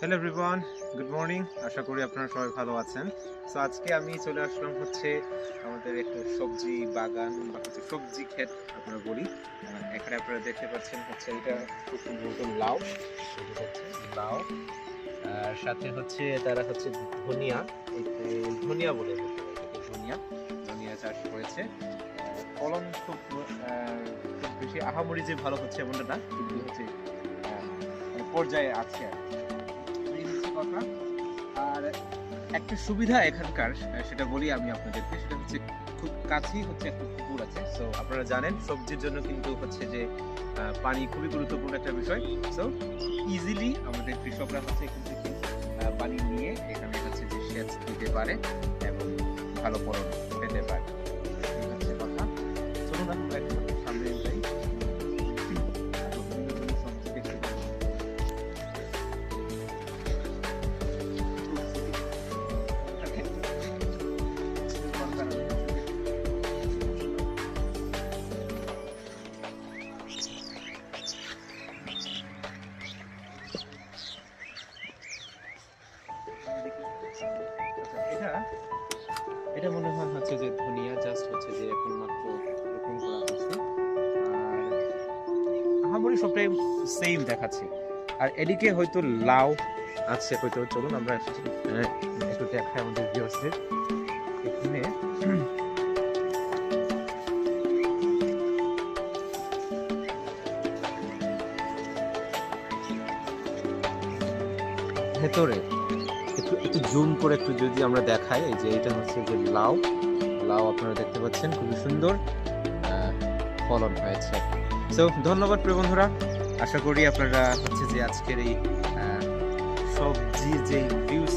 Hello everyone, good morning. আশা করি আপনারা সবাই ভালো আছেন। সো আজকে আমি চলে আসলাম হচ্ছে আমাদের একটা সবজি বাগান বা হচ্ছে সবজি ক্ষেত আপনারা বলি। এখানে আপনারা দেখতে পাচ্ছেন হচ্ছে এটা খুব সম্ভবত লাউ। এটা হচ্ছে লাউ আর সাথে হচ্ছে তারা হচ্ছে ধনিয়া, ধনিয়া বলে এটাকে ধনিয়া ধনিয়া চাষ করেছে। ফলন খুব খুব বেশি আহামরি যে ভালো হচ্ছে এমনটা না, কিন্তু হচ্ছে মানে পর্যায়ে আছে আর কি। এই হচ্ছে কথা। আর একটা সুবিধা এখানকার সেটা বলি আমি আপনাদেরকে, সেটা হচ্ছে খুব কাছেই হচ্ছে একটা পুকুর আছে। সো আপনারা জানেন সবজির জন্য কিন্তু হচ্ছে যে পানি খুবই গুরুত্বপূর্ণ একটা বিষয়। সো ইজিলি আমাদের কৃষকরা হচ্ছে এখান থেকে পানি নিয়ে এখানে হচ্ছে যে সেচ দিতে পারে এবং ভালো ফলন পেতে পারে। এই হচ্ছে কথা। চলুন আমরা একটু সামনে যাই। আরো বিভিন্ন ধরনের সবজি দেখতে পাবো। এটা এটা মনে হয় হচ্ছে যে ধনিয়া জাস্ট হচ্ছে যে এখন মাত্র রোপণ করা হয়েছে। আর আহামরি সবটাই সেম দেখাচ্ছে। আর এদিকে হয়তো লাউ আছে হয়তো। চলুন আমরা একটু দেখাই আমাদের ভিউয়ার্সদের। এখানে ভেতরে একটু একটু জুম করে একটু যদি আমরা দেখাই, এই যে এটা হচ্ছে যে লাউ। লাউ আপনারা দেখতে পাচ্ছেন খুবই সুন্দর ফলন হয়েছে। সো ধন্যবাদ প্রিয় বন্ধুরা। আশা করি আপনারা হচ্ছে যে আজকের এই সবজি যে ভিউজ